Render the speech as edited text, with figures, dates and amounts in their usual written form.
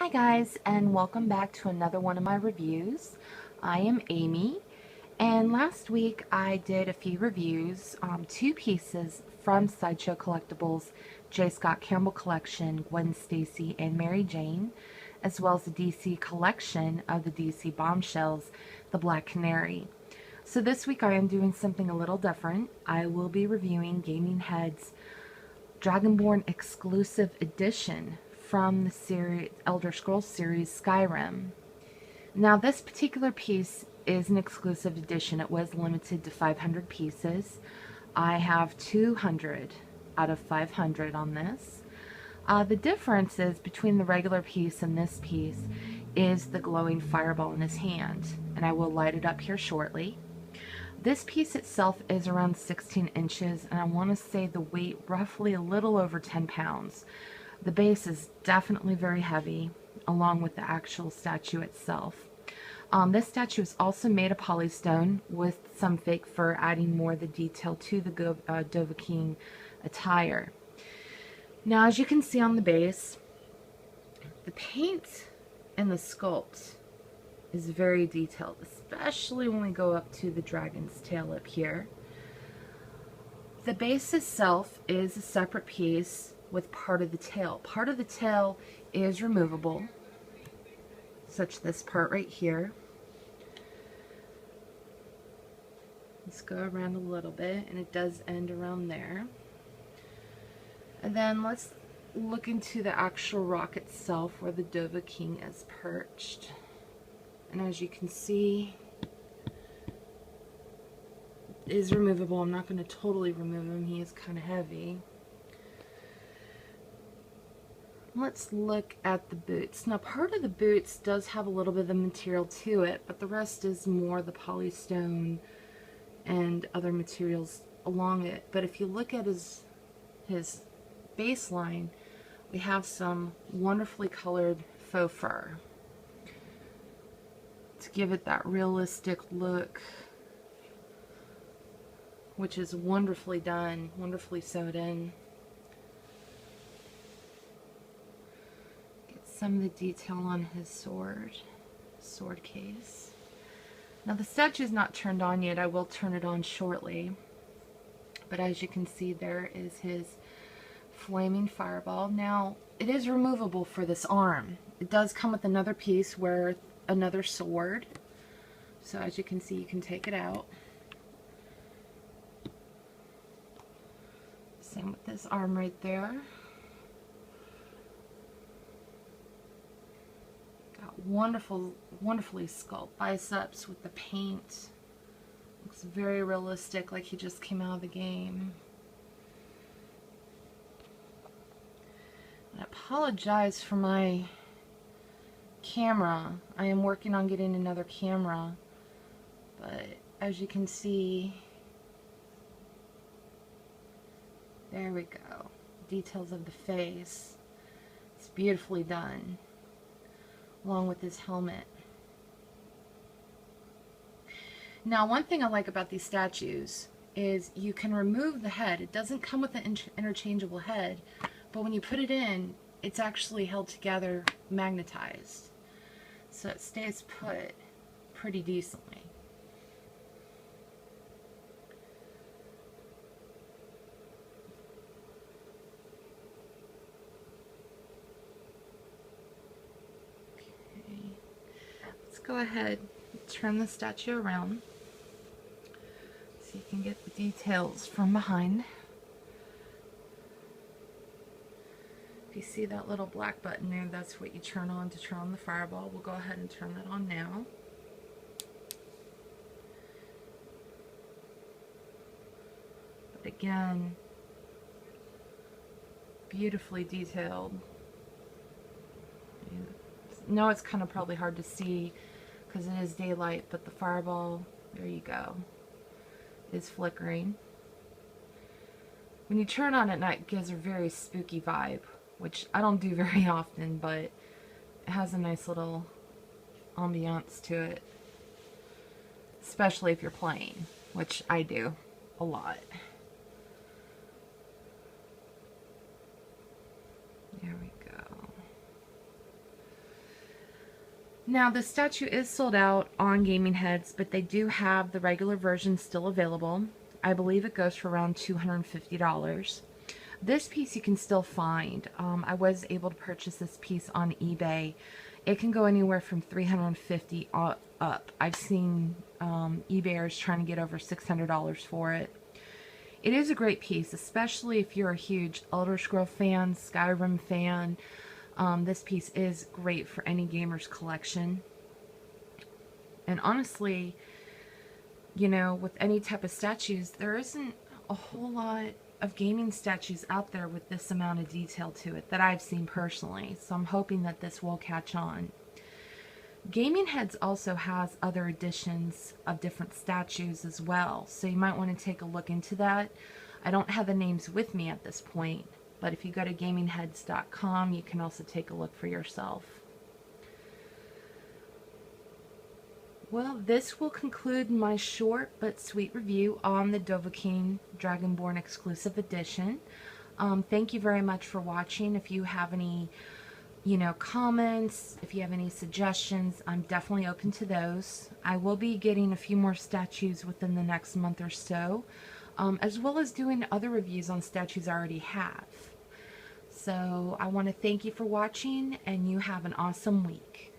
Hi guys, and welcome back to another one of my reviews. I am Amy, and last week I did a few reviews on two pieces from Sideshow Collectibles J. Scott Campbell collection, Gwen Stacy and Mary Jane, as well as the DC collection of the DC Bombshells, the Black Canary. So this week I am doing something a little different. I will be reviewing Gaming Head's Dragonborn exclusive edition from the series Elder Scrolls series Skyrim. Now this particular piece is an exclusive edition. It was limited to 500 pieces. I have 200 out of 500 on this. The difference is between the regular piece and this piece is the glowing fireball in his hand, and I will light it up here shortly. This piece itself is around 16 inches, and I want to say the weight roughly a little over 10 pounds. The base is definitely very heavy, along with the actual statue itself. This statue is also made of polystone with some fake fur, adding more of the detail to the Dovahkiin attire. Now, as you can see on the base, the paint and the sculpt is very detailed, especially when we go up to the dragon's tail up here. The base itself is a separate piece with part of the tail. Part of the tail is removable, such this part right here. Let's go around a little bit, and it does end around there. And then let's look into the actual rock itself where the Dovahkiin is perched. And as you can see, it is removable. I'm not going to totally remove him. He is kind of heavy. Let's look at the boots. Now, part of the boots does have a little bit of material to it, but the rest is more the polystone and other materials along it. But if you look at his baseline, we have some wonderfully colored faux fur to give it that realistic look, which is wonderfully done, wonderfully sewed in. Get some of the detail on his sword case. Now the statue is not turned on yet. I will turn it on shortly. But as you can see, there is his flaming fireball. Now, it is removable for this arm. It does come with another piece where another sword, so as you can see, you can take it out. Same with this arm right there. Got wonderfully sculpted biceps with the paint. Looks very realistic, like he just came out of the game. I apologize for my camera. I am working on getting another camera, but as you can see, there we go. Details of the face. It's beautifully done, along with his helmet. Now, one thing I like about these statues is you can remove the head. It doesn't come with an interchangeable head, but when you put it in, it's actually held together, magnetized. So it stays put pretty decently. Okay. Let's go ahead and turn the statue around so you can get the details from behind. If you see that little black button there, that's what you turn on to turn on the fireball. We'll go ahead and turn that on now. But again, beautifully detailed. I know it's kind of probably hard to see because it is daylight, but the fireball, there you go, is flickering. When you turn on at night, it gives a very spooky vibe, which I don't do very often, but it has a nice little ambiance to it, especially if you're playing, which I do a lot. There we go. Now, the statue is sold out on Gaming Heads, but they do have the regular version still available. I believe it goes for around $250. This piece you can still find. I was able to purchase this piece on eBay. It can go anywhere from $350 up. I've seen eBayers trying to get over $600 for it. It is a great piece, especially if you're a huge Elder Scrolls fan, Skyrim fan. This piece is great for any gamer's collection. And honestly, you know, with any type of statues, there isn't a whole lot of gaming statues out there with this amount of detail to it that I've seen personally. So I'm hoping that this will catch on. Gaming Heads also has other editions of different statues as well, so you might want to take a look into that. I don't have the names with me at this point, but if you go to gamingheads.com, you can also take a look for yourself. Well, this will conclude my short but sweet review on the Dovahkiin Dragonborn exclusive edition. Thank you very much for watching. If you have any comments, if you have any suggestions, I'm definitely open to those. I will be getting a few more statues within the next month or so, as well as doing other reviews on statues I already have. So I want to thank you for watching, and you have an awesome week.